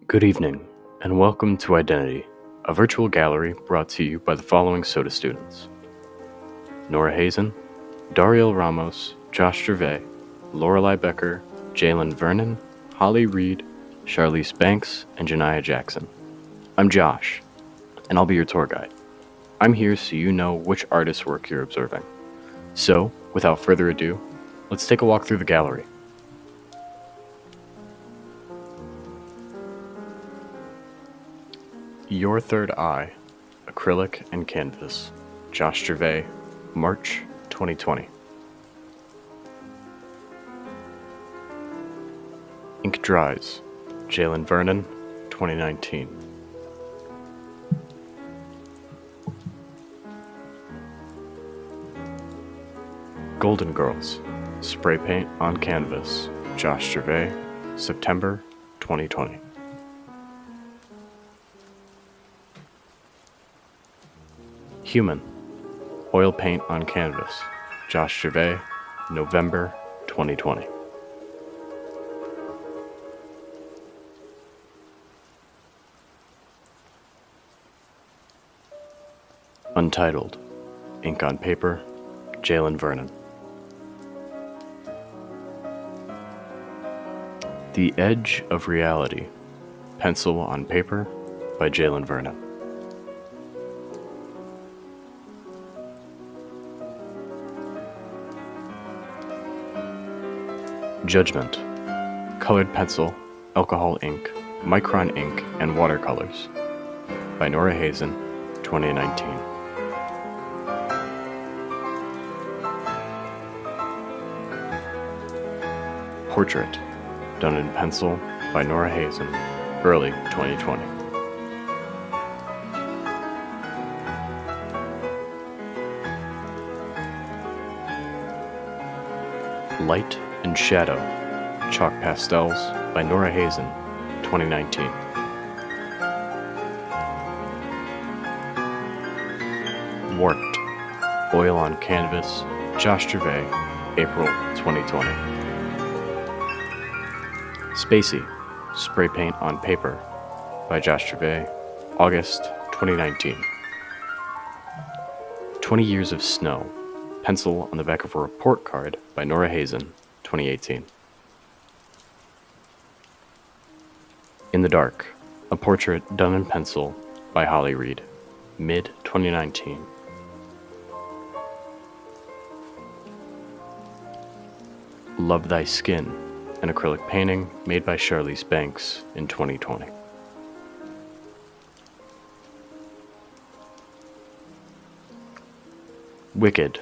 Good evening, and welcome to Identity, a virtual gallery brought to you by the following SOTA students: Nora Hazen, Dariel Ramos, Josh Gervais, Lorelei Becker, Jalen Vernon, Holly Reed, Charlize Banks, and Janiyah Jackson. I'm Josh, and I'll be your tour guide. I'm here so you know which artist's work you're observing. So, without further ado, let's take a walk through the gallery. Your Third Eye, Acrylic and Canvas, Josh Gervais, March 2020. Ink Dries, Jalen Vernon, 2019. Golden Girls, Spray Paint on Canvas, Josh Gervais, September 2020. Human, Oil Paint on Canvas, Josh Gervais, November 2020. Untitled, Ink on Paper, Jalen Vernon. The Edge of Reality, Pencil on Paper by Jalen Vernon. Judgment, Colored Pencil, Alcohol Ink, Micron Ink, and Watercolors by Nora Hazen, 2019. Portrait, done in pencil by Nora Hazen, early 2020. Light and Shadow, Chalk Pastels by Nora Hazen, 2019. Warped, Oil on Canvas, Josh Gervais, April 2020. Spacey, Spray Paint on Paper by Josh Gervais, August 2019. 20 Years of Snow, Pencil on the back of a report card by Nora Hazen, 2018. In the Dark, a portrait done in pencil by Holly Reed, mid-2019. Love Thy Skin, an acrylic painting made by Charlize Banks in 2020. Wicked,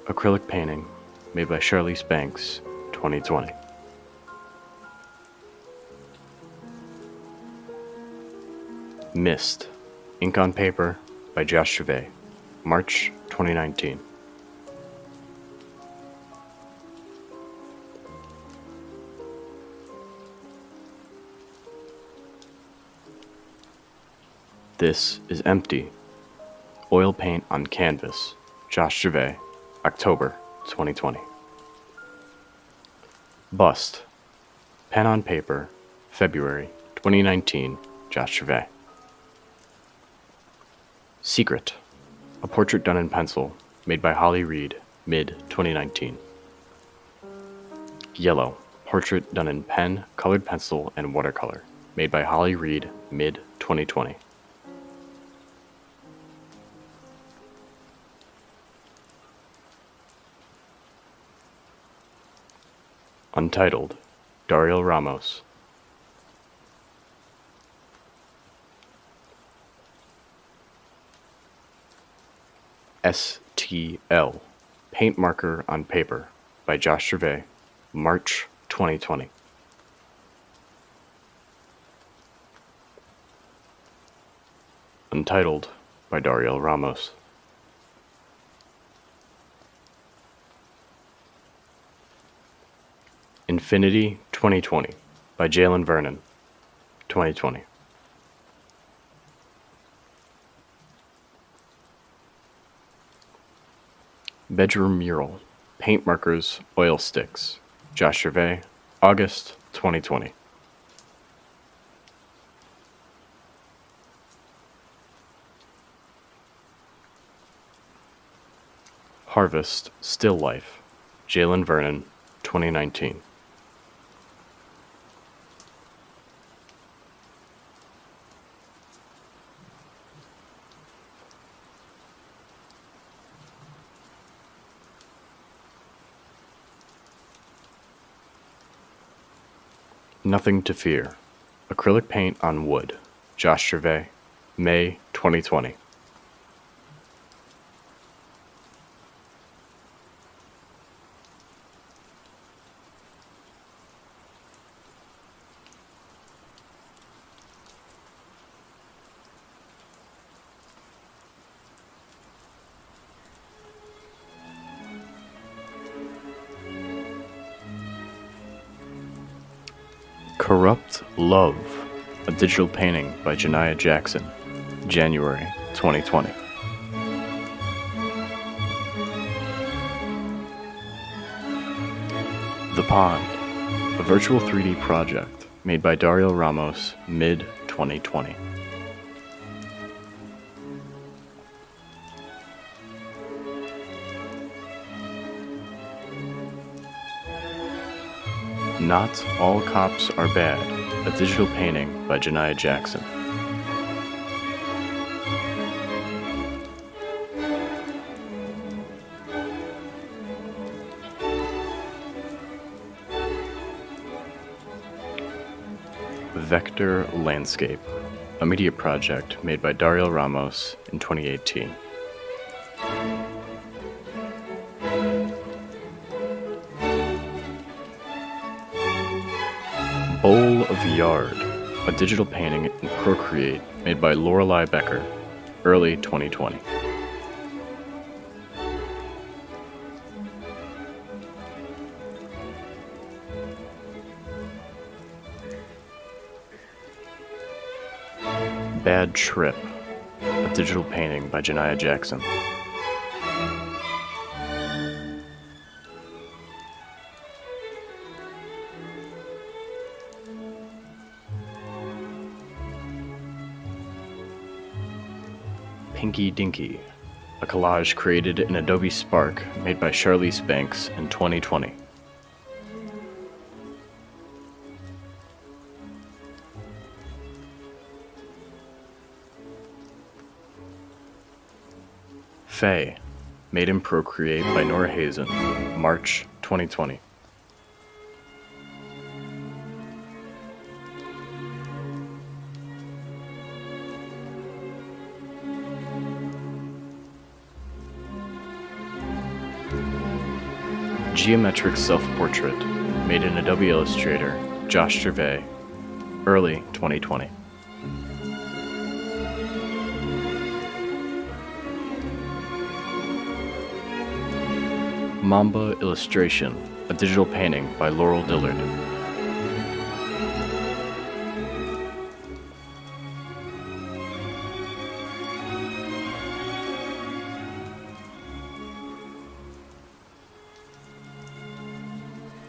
acrylic painting made by Charlize Banks, 2020. Mist, Ink on Paper by Josh Gervais, March 2019. This is Empty, Oil Paint on Canvas, Josh Gervais, October 2020. Bust, Pen on Paper, February 2019, Josh Gervais. Secret, a portrait done in pencil, made by Holly Reed, mid-2019. Yellow, portrait done in pen, colored pencil, and watercolor, made by Holly Reed, mid-2020. Untitled, Dariel Ramos. STL, Paint Marker on Paper by Josh Gervais, March 2020. Untitled by Dariel Ramos. Infinity 2020 by Jalen Vernon, 2020. Bedroom Mural, Paint Markers, Oil Sticks, Josh Gervais, August 2020. Harvest, Still Life, Jalen Vernon, 2019. Nothing to Fear, Acrylic Paint on Wood, Josh Gervais, May 2020. Corrupt Love, a digital painting by Janiyah Jackson, January 2020. The Pond, a virtual 3D project made by Dario Ramos, mid-2020. Not All Cops Are Bad, a digital painting by Janiyah Jackson. Vector Landscape, a media project made by Dario Ramos in 2018. Bowl of Yard, a digital painting in Procreate made by Lorelei Becker, early 2020. Bad Trip, a digital painting by Janiyah Jackson. Pinky Dinky, a collage created in Adobe Spark made by Charlize Banks in 2020. Faye, made in Procreate by Nora Hazen, March 2020. Geometric Self-Portrait, made in Adobe Illustrator, Josh Gervais, early 2020. Mamba Illustration, a digital painting by Laurel Dillard.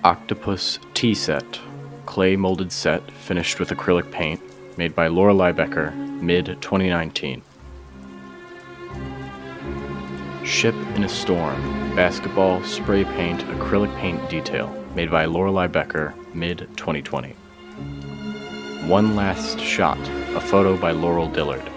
Octopus Tea Set, clay molded set finished with acrylic paint, made by Lorelei Becker, mid-2019. Ship in a Storm, basketball spray paint acrylic paint detail, made by Lorelei Becker, mid-2020. One Last Shot, a photo by Laurel Dillard.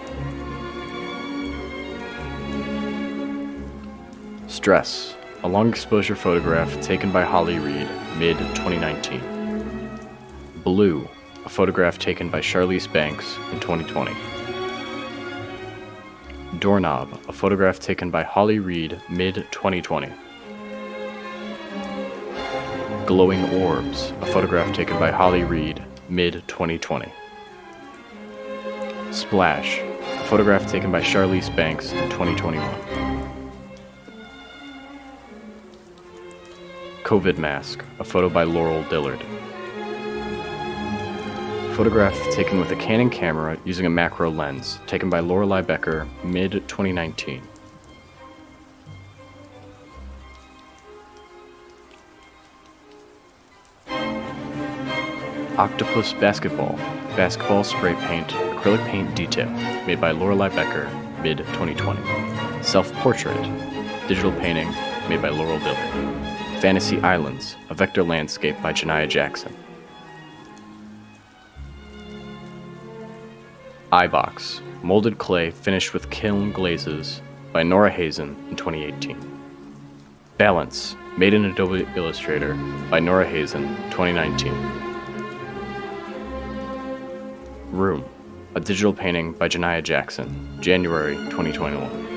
Stress, a long exposure photograph taken by Holly Reed, mid-2019. Blue, a photograph taken by Charlize Banks in 2020. Doorknob, a photograph taken by Holly Reed, mid-2020. Glowing Orbs, a photograph taken by Holly Reed, mid-2020. Splash, a photograph taken by Charlize Banks in 2021. COVID Mask, a photo by Laurel Dillard. Photograph taken with a Canon camera using a macro lens, taken by Lorelei Becker, mid-2019. Octopus Basketball, basketball spray paint, acrylic paint detail, made by Lorelei Becker, mid-2020. Self-portrait, digital painting, made by Laurel Diller. Fantasy Islands, a vector landscape by Janiyah Jackson. Eyebox, molded clay finished with kiln glazes by Nora Hazen in 2018. Balance, made in Adobe Illustrator by Nora Hazen, 2019. Room, a digital painting by Janiyah Jackson, January 2021.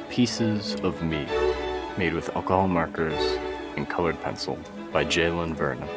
Pieces of Me, made with alcohol markers and colored pencil by Jalen Vernon.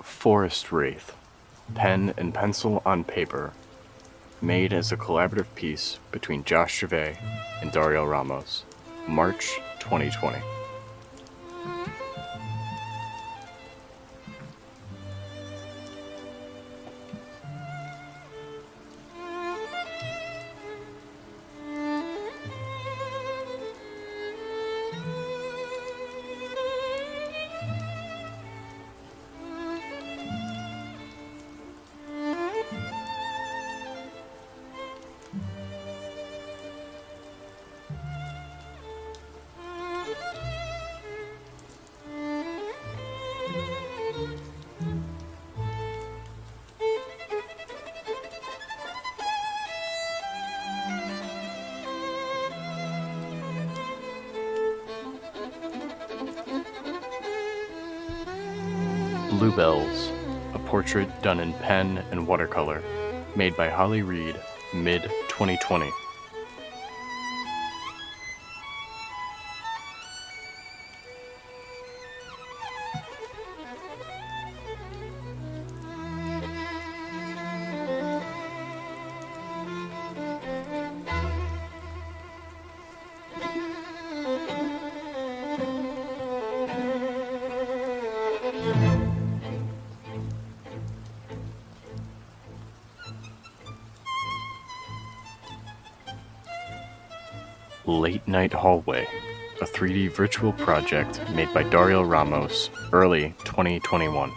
Forest Wraith, pen and pencil on paper, made as a collaborative piece between Josh Gervais and Dariel Ramos, March 2020. Bluebells, a portrait done in pen and watercolor, made by Holly Reed, mid-2020. Late Night Hallway, a 3D virtual project made by Dariel Ramos, early 2021.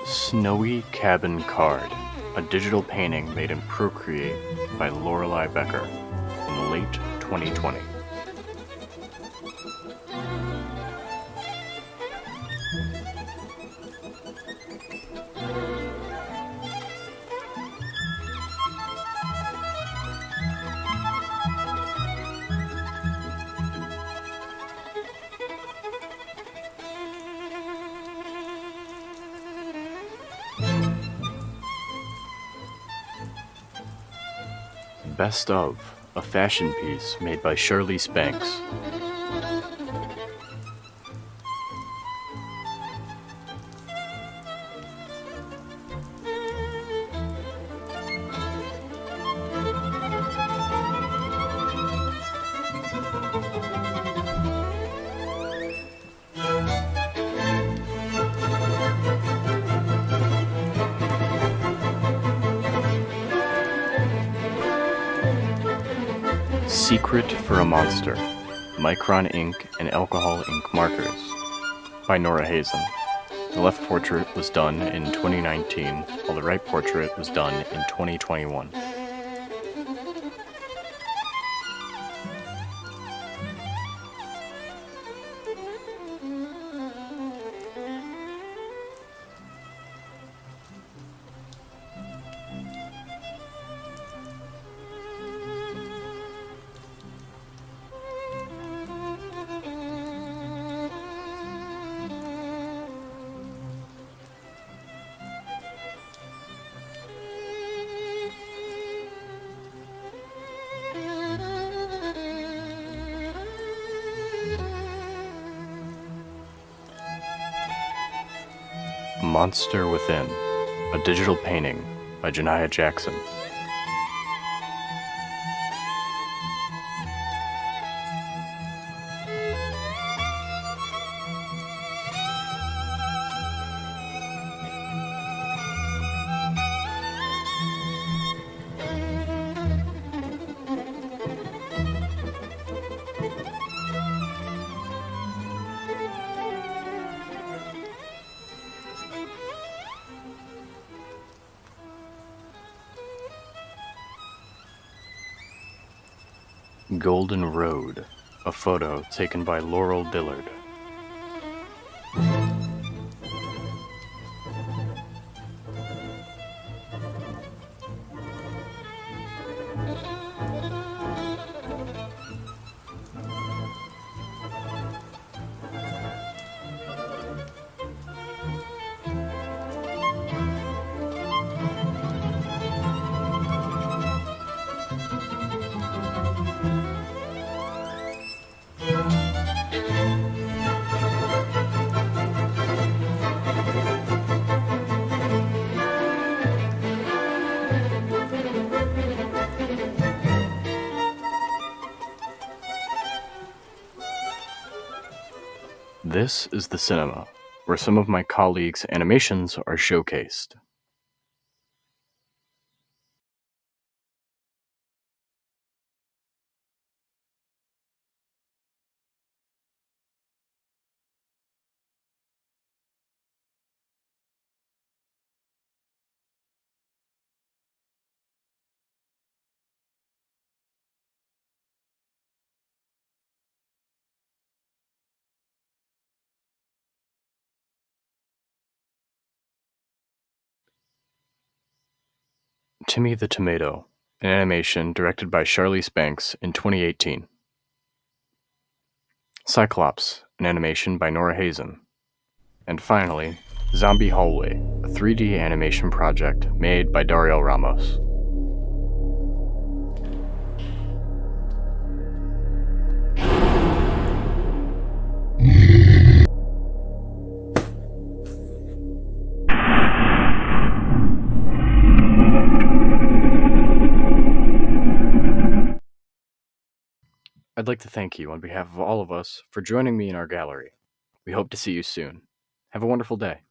Snowy Cabin Card, a digital painting made in Procreate by Lorelei Becker in in late 2020. Best of, a fashion piece made by Charlize Banks. Secret for a Monster, Micron ink and alcohol ink markers, by Nora Hazen. The left portrait was done in 2019, while the right portrait was done in 2021. Monster Within, a digital painting by Janiyah Jackson. Golden Road, a photo taken by Laurel Dillard. This is the cinema, where some of my colleagues' animations are showcased. Timmy the Tomato, an animation directed by Charlize Banks in 2018. Cyclops, an animation by Nora Hazen. And finally, Zombie Hallway, a 3D animation project made by Dariel Ramos. I'd like to thank you on behalf of all of us for joining me in our gallery. We hope to see you soon. Have a wonderful day.